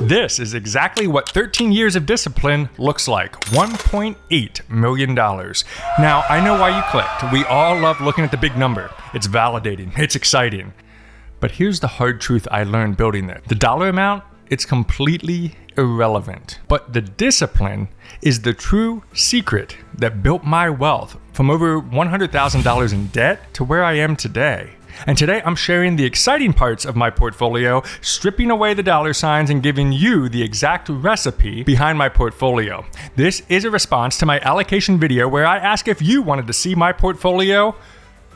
This is exactly what 13 years of discipline looks like. $1.8 million. Now, I know why you clicked. We all love looking at the big number. It's validating. It's exciting. But here's the hard truth I learned building it. The dollar amount, it's completely irrelevant. But the discipline is the true secret that built my wealth from over $100,000 in debt to where I am today. And today I'm sharing the exciting parts of my portfolio, stripping away the dollar signs and giving you the exact recipe behind my portfolio. This is a response to my allocation video where I ask if you wanted to see my portfolio.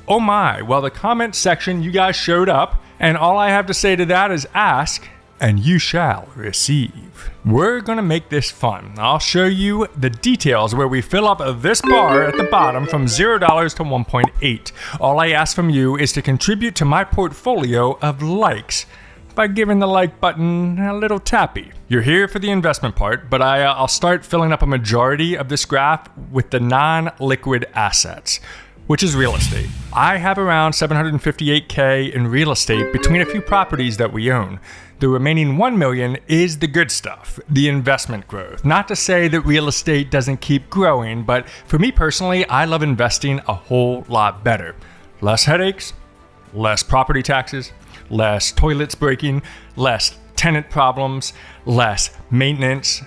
Oh my, well, the comment section, you guys showed up, and all I have to say to that is ask, and you shall receive. We're gonna make this fun. I'll show you the details where we fill up this bar at the bottom from $0 to 1.8. All I ask from you is to contribute to my portfolio of likes by giving the like button a little tappy. You're here for the investment part, but I'll start filling up a majority of this graph with the non-liquid assets, which is real estate. I have around $758K in real estate between a few properties that we own. The remaining $1 million is the good stuff, the investment growth. Not to say that real estate doesn't keep growing, but for me personally, I love investing a whole lot better. Less headaches, less property taxes, less toilets breaking, less tenant problems, less maintenance.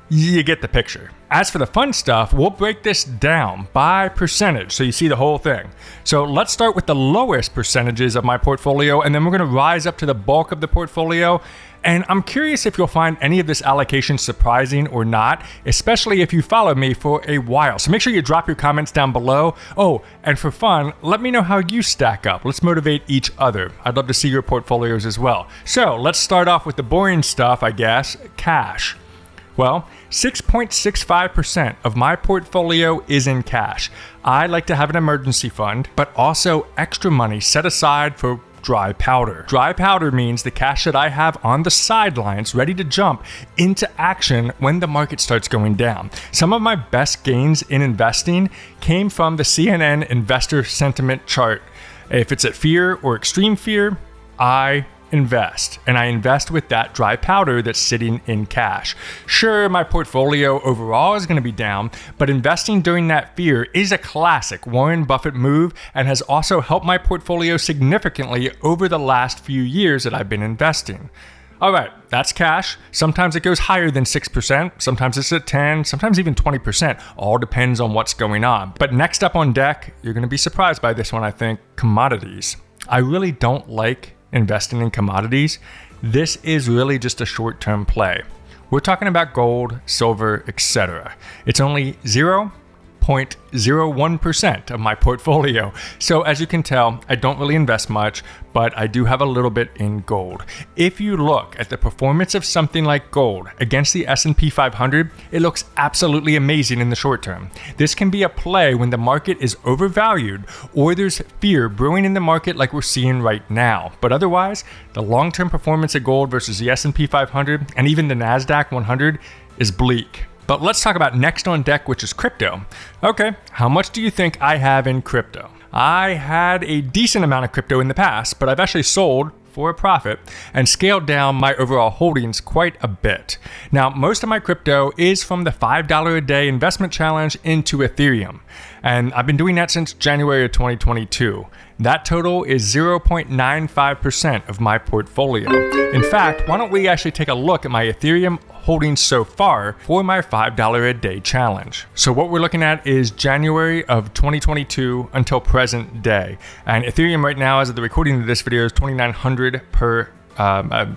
You get the picture. As for the fun stuff, we'll break this down by percentage so you see the whole thing. So let's start with the lowest percentages of my portfolio, and then we're going to rise up to the bulk of the portfolio. And I'm curious if you'll find any of this allocation surprising or not, especially if you followed me for a while. So make sure you drop your comments down below. Oh, and for fun, let me know how you stack up. Let's motivate each other. I'd love to see your portfolios as well. So let's start off with the boring stuff, I guess, cash. Well, 6.65% of my portfolio is in cash. I like to have an emergency fund, but also extra money set aside for dry powder. Dry powder means the cash that I have on the sidelines ready to jump into action when the market starts going down. Some of my best gains in investing came from the CNN investor sentiment chart. If it's at fear or extreme fear, I invest, and I invest with that dry powder that's sitting in cash. Sure, my portfolio overall is going to be down, but investing during that fear is a classic Warren Buffett move and has also helped my portfolio significantly over the last few years that I've been investing. All right, that's cash. Sometimes it goes higher than 6%, sometimes it's at 10, sometimes even 20%. All depends on what's going on. But next up on deck, you're going to be surprised by this one, I think, commodities. I really don't like investing in commodities. This is really just a short-term play. We're talking about gold, silver, etc. It's only 0.01% of my portfolio. So as you can tell, I don't really invest much, but I do have a little bit in gold. If you look at the performance of something like gold against the S&P 500, it looks absolutely amazing in the short term. This can be a play when the market is overvalued or there's fear brewing in the market like we're seeing right now. But otherwise, the long-term performance of gold versus the S&P 500 and even the NASDAQ 100 is bleak. But let's talk about next on deck, which is crypto. Okay, how much do you think I have in crypto? I had a decent amount of crypto in the past, but I've actually sold for a profit and scaled down my overall holdings quite a bit. Now, most of my crypto is from the $5 a day investment challenge into Ethereum. And I've been doing that since January of 2022. That total is 0.95% of my portfolio. In fact, why don't we actually take a look at my Ethereum holdings so far for my $5 a day challenge. So what we're looking at is January of 2022 until present day. And Ethereum right now, as of the recording of this video, is 2,900 per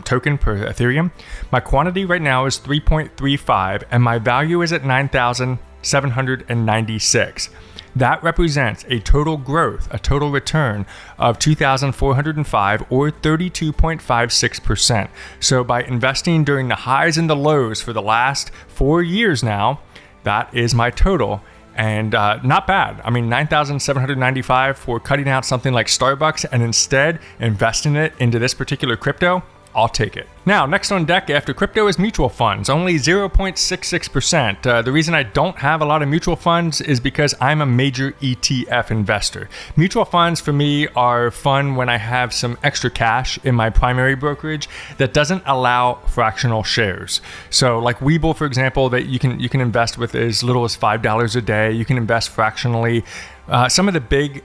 token per Ethereum. My quantity right now is 3.35 and my value is at 9,796. That represents a total growth, a total return of 2,405 or 32.56%. So by investing during the highs and the lows for the last 4 years now, that is my total. And not bad. I mean, 9,795 for cutting out something like Starbucks and instead investing it into this particular crypto. I'll take it. Now, next on deck after crypto is mutual funds, only 0.66%. The reason I don't have a lot of mutual funds is because I'm a major ETF investor. Mutual funds for me are fun when I have some extra cash in my primary brokerage that doesn't allow fractional shares. So like Webull, for example, that you can invest with as little as $5 a day. You can invest fractionally. Some of the big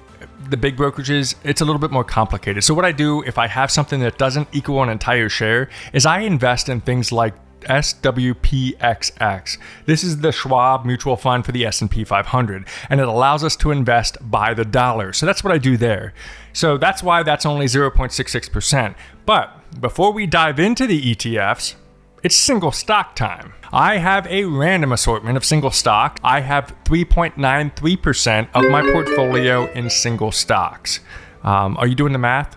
brokerages, it's a little bit more complicated. So what I do if I have something that doesn't equal an entire share is I invest in things like SWPXX. This is the Schwab mutual fund for the S&P 500, and it allows us to invest by the dollar. So that's what I do there. So that's why that's only 0.66%. But before we dive into the ETFs, it's single stock time. I have a random assortment of single stock. I have 3.93% of my portfolio in single stocks. Are you doing the math?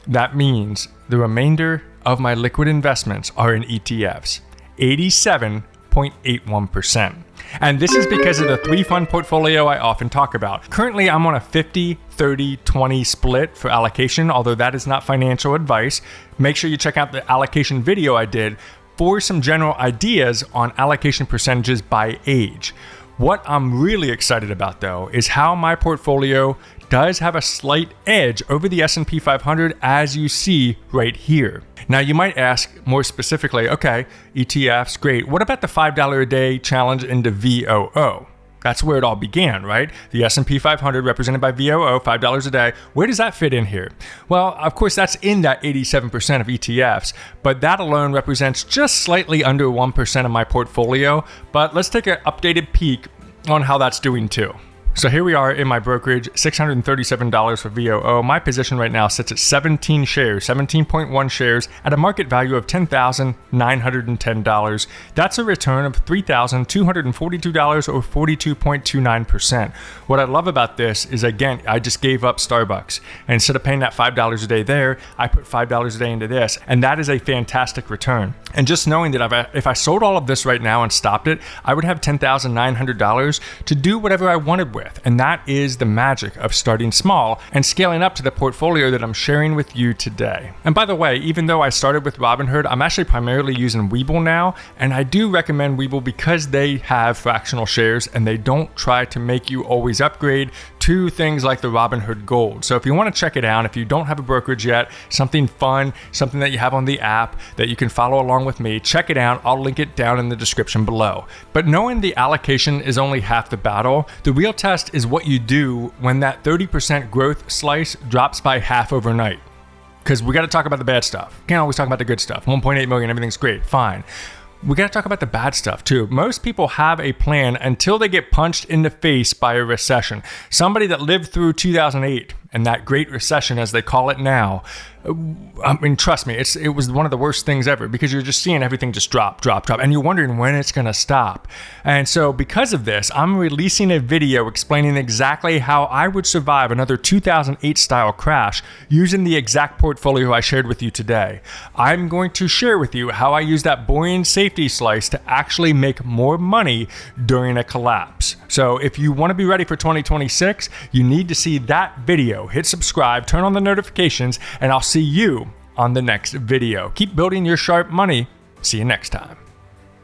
That means the remainder of my liquid investments are in ETFs, 87.81%. And this is because of the 3-fund portfolio I often talk about. Currently, I'm on a 50-30-20 split for allocation, although that is not financial advice. Make sure you check out the allocation video I did for some general ideas on allocation percentages by age. What I'm really excited about, though, is how my portfolio does have a slight edge over the S&P 500, as you see right here. Now, you might ask more specifically, okay, ETFs, great. What about the $5 a day challenge into VOO? That's where it all began, right? The S&P 500 represented by VOO, $5 a day. Where does that fit in here? Well, of course, that's in that 87% of ETFs, but that alone represents just slightly under 1% of my portfolio. But let's take an updated peek on how that's doing too. So here we are in my brokerage, $637 for VOO. My position right now sits at 17 shares, 17.1 shares at a market value of $10,910. That's a return of $3,242 or 42.29%. What I love about this is, again, I just gave up Starbucks. And instead of paying that $5 a day there, I put $5 a day into this. And that is a fantastic return. And just knowing that if I sold all of this right now and stopped it, I would have $10,900 to do whatever I wanted with. And that is the magic of starting small and scaling up to the portfolio that I'm sharing with you today. And by the way, even though I started with Robinhood, I'm actually primarily using Webull now. And I do recommend Webull because they have fractional shares and they don't try to make you always upgrade to things like the Robinhood Gold. So if you want to check it out, if you don't have a brokerage yet, something fun, something that you have on the app that you can follow along with me, check it out. I'll link it down in the description below. But knowing the allocation is only half the battle, the real test is what you do when that 30% growth slice drops by half overnight. Because we got to talk about the bad stuff. Can't always talk about the good stuff. 1.8 million, everything's great, fine. We got to talk about the bad stuff too. Most people have a plan until they get punched in the face by a recession. Somebody that lived through 2008 and that great recession, as they call it now, I mean, trust me, it was one of the worst things ever because you're just seeing everything just drop, and you're wondering when it's going to stop. And so because of this, I'm releasing a video explaining exactly how I would survive another 2008 style crash using the exact portfolio I shared with you today. I'm going to share with you how I use that boring safety slice to actually make more money during a collapse. So if you want to be ready for 2026, you need to see that video. Hit subscribe, turn on the notifications, and I'll see you on the next video. Keep building your Sharpe money. See you next time.